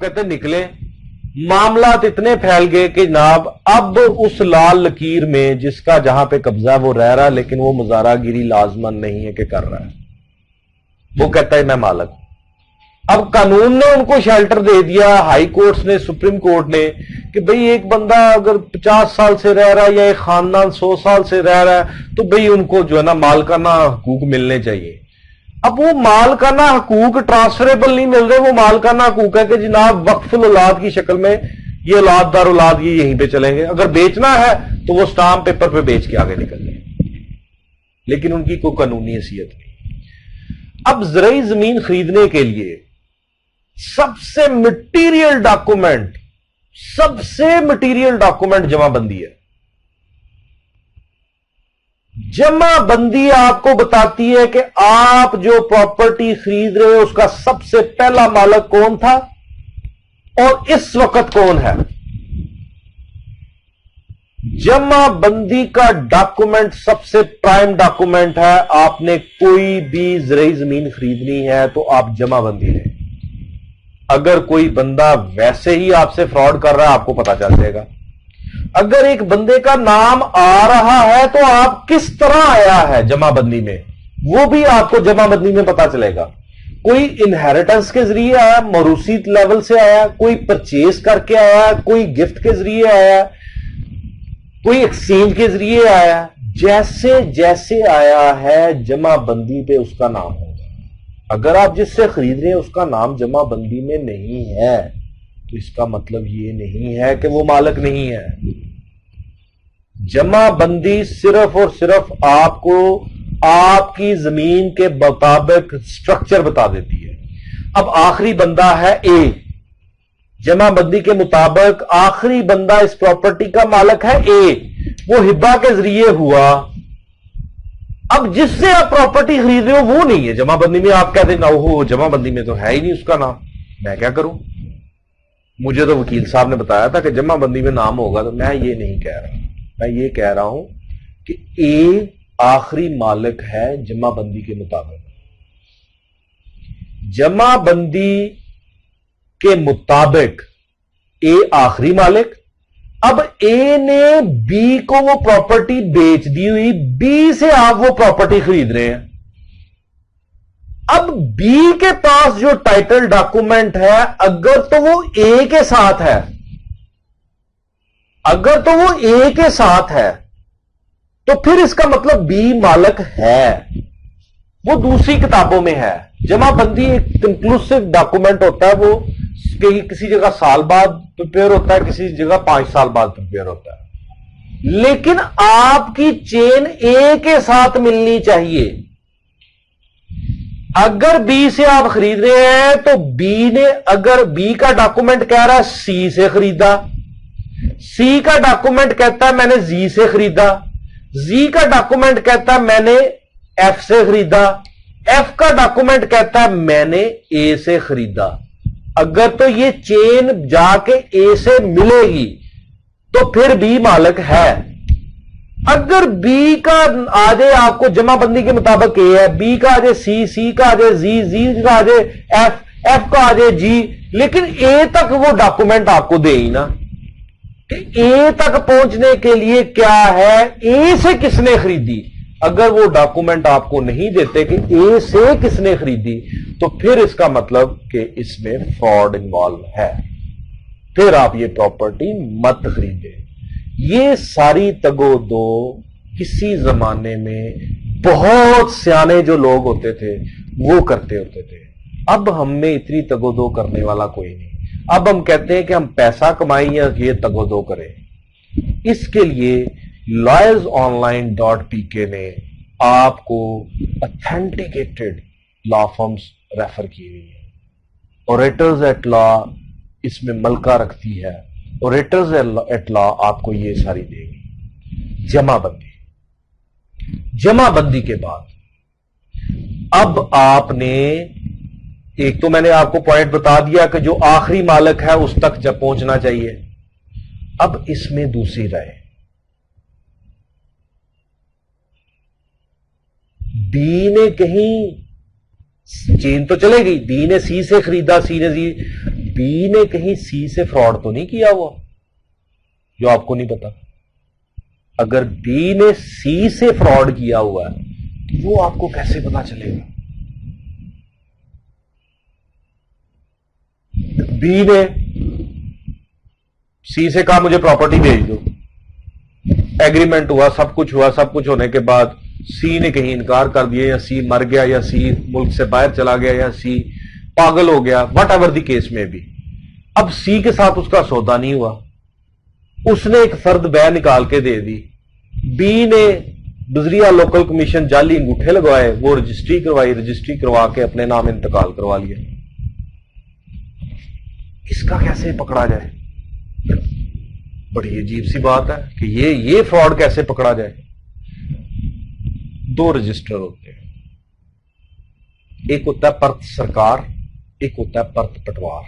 کہتے ہیں نکلے. معاملات اتنے پھیل گئے کہ جناب اب اس لال لکیر میں جس کا جہاں پہ قبضہ ہے وہ رہ رہا ہے، لیکن وہ مزارہ گیری لازمن نہیں ہے کہ کر رہا ہے. وہ کہتا ہے میں مالک ہوں. اب قانون نے ان کو شیلٹر دے دیا، ہائی کورٹس نے، سپریم کورٹ نے، کہ بھئی ایک بندہ اگر 50 سال سے رہ رہا ہے یا ایک خاندان 100 سال سے رہ رہا ہے تو بھئی ان کو جو ہے نا مالکانہ حقوق ملنے چاہیے. اب وہ مالکانہ حقوق ٹرانسفریبل نہیں مل رہے، وہ مالکانہ حقوق ہے کہ جناب وقف الاولاد کی شکل میں یہ اولاد دار اولاد یہ یہیں پہ چلیں گے، اگر بیچنا ہے تو وہ سٹامپ پیپر پہ بیچ کے آگے نکل جائیں، لیکن ان کی کوئی قانونی حیثیت نہیں. اب زرعی زمین خریدنے کے لیے سب سے مٹیریل ڈاکومنٹ جمع بندی ہے. جمع بندی آپ کو بتاتی ہے کہ آپ جو پراپرٹی خرید رہے ہو اس کا سب سے پہلا مالک کون تھا اور اس وقت کون ہے. جمع بندی کا ڈاکومنٹ سب سے پرائم ڈاکومنٹ ہے. آپ نے کوئی بھی زرعی زمین خریدنی ہے تو آپ جمع بندی لیں. اگر کوئی بندہ ویسے ہی آپ سے فراڈ کر رہا ہے آپ کو پتا چل جائے گا. اگر ایک بندے کا نام آ رہا ہے تو آپ کس طرح آیا ہے جمع بندی میں وہ بھی آپ کو جمع بندی میں پتا چلے گا. کوئی انہیریٹنس کے ذریعے آیا، موروثی لیول سے آیا، کوئی پرچیز کر کے آیا، کوئی گفٹ کے ذریعے آیا، کوئی ایکسچینج کے ذریعے آیا. جیسے جیسے آیا ہے جمع بندی پہ اس کا نام ہوگا. اگر آپ جس سے خرید رہے ہیں اس کا نام جمع بندی میں نہیں ہے تو اس کا مطلب یہ نہیں ہے کہ وہ مالک نہیں ہے. جمع بندی صرف اور صرف آپ کو آپ کی زمین کے مطابق سٹرکچر بتا دیتی ہے. اب آخری بندہ ہے اے، جمع بندی کے مطابق آخری بندہ اس پراپرٹی کا مالک ہے اے، وہ ہبہ کے ذریعے ہوا. اب جس سے آپ پراپرٹی خرید رہے ہو وہ نہیں ہے جمع بندی میں. آپ کہتے ہیں اوہو جمع بندی میں تو ہے ہی نہیں اس کا نام، میں کیا کروں. مجھے تو وکیل صاحب نے بتایا تھا کہ جمع بندی میں نام ہوگا، تو میں یہ نہیں کہہ رہا. میں یہ کہہ رہا ہوں کہ اے آخری مالک ہے جمع بندی کے مطابق. جمع بندی کے مطابق اے آخری مالک. اب اے نے بی کو وہ پراپرٹی بیچ دی ہوئی، بی سے آپ وہ پراپرٹی خرید رہے ہیں. اب بی کے پاس جو ٹائٹل ڈاکومنٹ ہے اگر تو وہ اے کے ساتھ ہے، اگر تو وہ اے کے ساتھ ہے تو پھر اس کا مطلب بی مالک ہے. وہ دوسری کتابوں میں ہے. جمع بندی ایک کنکلوسیو ڈاکومنٹ ہوتا ہے، وہ کسی جگہ سال بعد پریپیئر ہوتا ہے، کسی جگہ 5 سال بعد پریپیئر ہوتا ہے، لیکن آپ کی چین اے کے ساتھ ملنی چاہیے. اگر بی سے آپ خرید رہے ہیں تو بی نے، اگر بی کا ڈاکومنٹ کہہ رہا ہے سی سے خریدا، سی کا ڈاکومنٹ کہتا ہے میں نے زی سے خریدا، زی کا ڈاکومنٹ کہتا ہے میں نے ایف سے خریدا، ایف کا ڈاکومنٹ کہتا ہے میں نے اے سے خریدا. اگر تو یہ چین جا کے اے سے ملے گی تو پھر بی مالک ہے. اگر بی کا آ جائے آپ کو جمع بندی کے مطابق اے ہے، بی کا آ جائے سی، سی کا آ جائے زی، زی کا آ جائے ایف، ایف کا آ جائے جی، لیکن اے تک وہ ڈاکومنٹ آپ کو دے ہی نا. کہ اے تک پہنچنے کے لیے کیا ہے، اے سے کس نے خریدی. اگر وہ ڈاکومنٹ آپ کو نہیں دیتے کہ اے سے کس نے خریدی تو پھر اس کا مطلب کہ اس میں فراڈ انوالو ہے. پھر آپ یہ پراپرٹی مت خریدیں. یہ ساری تگو دو کسی زمانے میں بہت سیانے جو لوگ ہوتے تھے وہ کرتے ہوتے تھے. اب ہم میں اتنی تگو دو کرنے والا کوئی نہیں. اب ہم کہتے ہیں کہ ہم پیسہ کمائیں یا یہ تگو دو کریں. اس کے لیے lawyersunline.pk نے آپ کو اتھینٹیکیٹڈ لا فرمز ریفر کی ہوئی ہیں. اوریٹرز ایٹ لا اس میں ملکہ رکھتی ہے. اوریٹرز ایٹ لا آپ کو یہ ساری دے گی. جمع بندی، جمع بندی کے بعد اب آپ نے ایک تو میں نے آپ کو پوائنٹ بتا دیا کہ جو آخری مالک ہے اس تک جب پہنچنا چاہیے. اب اس میں دوسری رائے، بی نے کہیں چین تو چلے گی، بی نے سی سے خریدا، سی نے بی نے کہیں سی سے فراڈ تو نہیں کیا ہوا جو آپ کو نہیں پتا؟ اگر بی نے سی سے فراڈ کیا ہوا ہے تو وہ آپ کو کیسے پتا چلے گا؟ بی نے سی سے کہا مجھے پراپرٹی بھیج دو، ایگریمنٹ ہوا، سب کچھ ہوا، سب کچھ ہونے کے بعد سی نے کہیں انکار کر دیا، یا سی مر گیا، یا سی ملک سے باہر چلا گیا، یا سی پاگل ہو گیا، واٹ ایور دی کیس میں بھی، اب سی کے ساتھ اس کا سودا نہیں ہوا، اس نے ایک فرد بے نکال کے دے دی، بی نے بذریعہ لوکل کمیشن جعلی انگوٹھے لگوائے، وہ رجسٹری کروائی، رجسٹری کروا کے اپنے نام انتقال کروا لیا، اس کا کیسے پکڑا جائے؟ بڑی عجیب سی بات ہے کہ یہ فراڈ کیسے پکڑا جائے؟ دو رجسٹر ہوتے ہیں، ایک ہوتا ہے پرت سرکار، ایک ہوتا ہے پرت پٹوار۔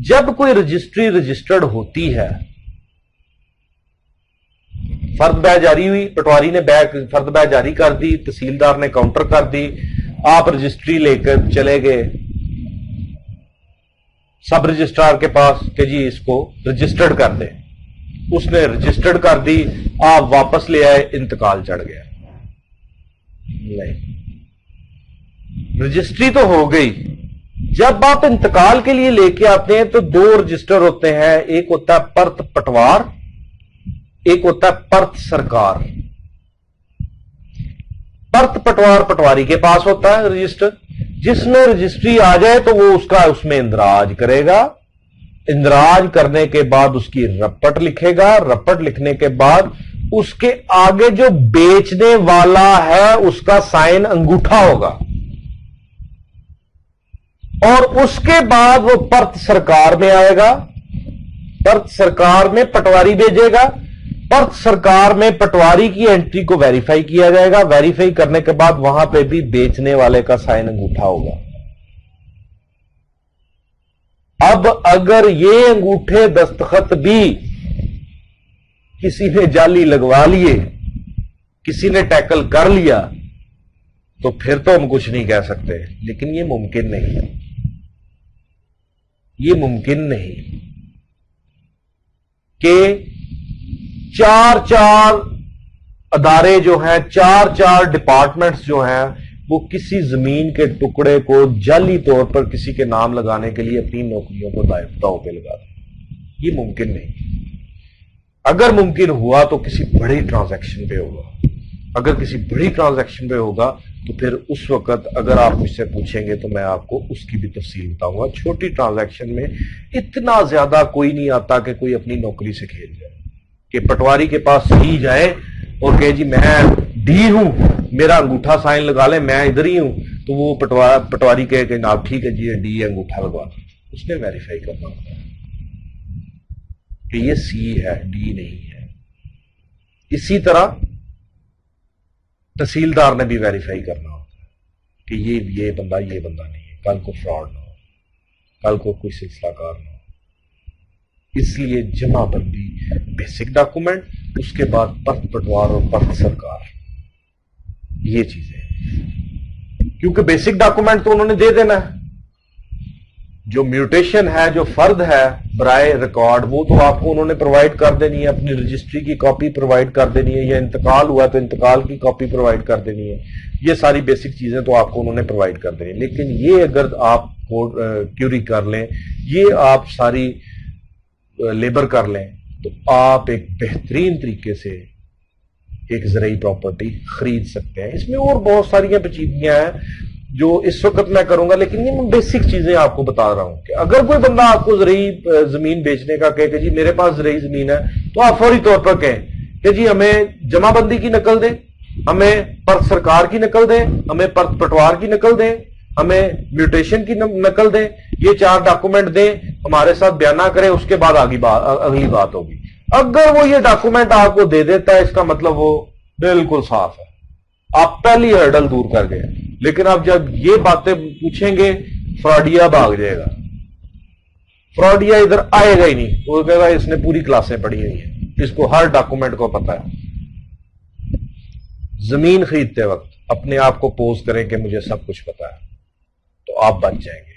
جب کوئی رجسٹری رجسٹرڈ ہوتی ہے، فرد بے جاری ہوئی، پٹواری نے فرد بے جاری کر دی، تحصیلدار نے کاؤنٹر کر دی، آپ رجسٹری لے کر چلے گئے سب رجسٹرار کے پاس کہ جی اس کو رجسٹرڈ کر دے، اس نے رجسٹرڈ کر دی، آپ واپس لے آئے، انتقال چڑھ گیا۔ نہیں، رجسٹری تو ہو گئی، جب آپ انتقال کے لیے لے کے آتے ہیں تو دو رجسٹر ہوتے ہیں، ایک ہوتا ہے پرت پٹوار، ایک ہوتا ہے پرت سرکار۔ پرت پٹوار پٹواری کے پاس ہوتا ہے رجسٹر، جس میں رجسٹری آ جائے تو وہ اس میں اندراج کرے گا، اندراج کرنے کے بعد اس کی رپٹ لکھے گا، رپٹ لکھنے کے بعد اس کے آگے جو بیچنے والا ہے اس کا سائن انگوٹھا ہوگا، اور اس کے بعد وہ پرت سرکار میں آئے گا، پرت سرکار میں پٹواری بھیجے گا، پرت سرکار میں پٹواری کی انٹری کو ویریفائی کیا جائے گا، ویریفائی کرنے کے بعد وہاں پہ بھی بیچنے والے کا سائن انگوٹھا ہوگا۔ اب اگر یہ انگوٹھے دستخط بھی کسی نے جعلی لگوا لیے، کسی نے ٹیکل کر لیا، تو پھر تو ہم کچھ نہیں کہہ سکتے، لیکن یہ ممکن نہیں، یہ ممکن نہیں کہ چار ادارے جو ہیں، چار ڈپارٹمنٹس جو ہیں، وہ کسی زمین کے ٹکڑے کو جعلی طور پر کسی کے نام لگانے کے لیے اپنی نوکریوں کو داؤ پہ لگا دیں۔ یہ ممکن نہیں۔ اگر ممکن ہوا تو کسی بڑی ٹرانزیکشن پہ ہوگا، اگر کسی بڑی ٹرانزیکشن پہ ہوگا تو پھر اس وقت اگر آپ مجھ سے پوچھیں گے تو میں آپ کو اس کی بھی تفصیل بتاؤں گا۔ چھوٹی ٹرانزیکشن میں اتنا زیادہ کوئی نہیں آتا کہ کوئی اپنی نوکری سے کھیل جائے، کہ پٹواری کے پاس سی جائے اور کہ جی میں ڈی ہوں، میرا انگوٹھا سائن لگا لیں، میں ادھر ہی ہوں، تو وہ پٹواری کہے کہ جناب ٹھیک ہے جی ڈی انگوٹھا لگوا، اس نے ویریفائی کرنا ہوتا ہے کہ یہ سی ہے، ڈی نہیں ہے۔ اسی طرح تحصیلدار نے بھی ویریفائی کرنا ہوتا ہے کہ یہ بندہ نہیں ہے، کل کو فراڈ نہ ہو، کل کو کوئی سلسلہ کار نہ ہو۔ اس لیے جمع بندی بیسک ڈاکومنٹ، اس کے بعد پرت پٹوار اور پرت سرکار، یہ چیزیں، کیونکہ بیسک ڈاکومنٹ تو انہوں نے دے دینا ہے، جو میوٹیشن ہے، جو فرد ہے برائے ریکارڈ، وہ تو آپ کو انہوں نے پرووائڈ کر دینی ہے، اپنی رجسٹری کی کاپی پرووائڈ کر دینی ہے، یا انتقال ہوا تو انتقال کی کاپی پرووائڈ کر دینی ہے، یہ ساری بیسک چیزیں تو آپ کو انہوں نے پرووائڈ کر دینی ہے۔ لیکن یہ اگر آپ کیوری کر لیں، یہ آپ ساری لیبر کر لیں، تو آپ ایک بہترین طریقے سے ایک زرعی پراپرٹی خرید سکتے ہیں۔ اس میں اور بہت ساری پیچیدگیاں ہیں جو اس وقت میں کروں گا، لیکن یہ میں بیسک چیزیں آپ کو بتا رہا ہوں کہ اگر کوئی بندہ آپ کو زرعی زمین بیچنے کا کہے کہ جی میرے پاس زرعی زمین ہے، تو آپ فوری طور پر کہیں کہ جی ہمیں جمع بندی کی نقل دیں، ہمیں پرت سرکار کی نقل دیں، ہمیں پرت پٹوار کی نقل دیں، ہمیں میوٹیشن کی نقل دیں، یہ 4 ڈاکومنٹ دیں، ہمارے ساتھ بیانہ کریں، اس کے بعد اگلی بات ہوگی۔ اگر وہ یہ ڈاکومنٹ آپ کو دے دیتا ہے، اس کا مطلب وہ بالکل صاف ہے، آپ پہلی ہرڈل دور کر گئے۔ لیکن آپ جب یہ باتیں پوچھیں گے، فراڈیا بھاگ جائے گا، فراڈیا ادھر آئے گا ہی نہیں، وہ کہے گا اس نے پوری کلاسیں پڑھی ہوئی ہیں، اس کو ہر ڈاکومنٹ کو پتا ہے۔ زمین خریدتے وقت اپنے آپ کو پوز کریں کہ مجھے سب کچھ پتا ہے، تو آپ بچ جائیں گے۔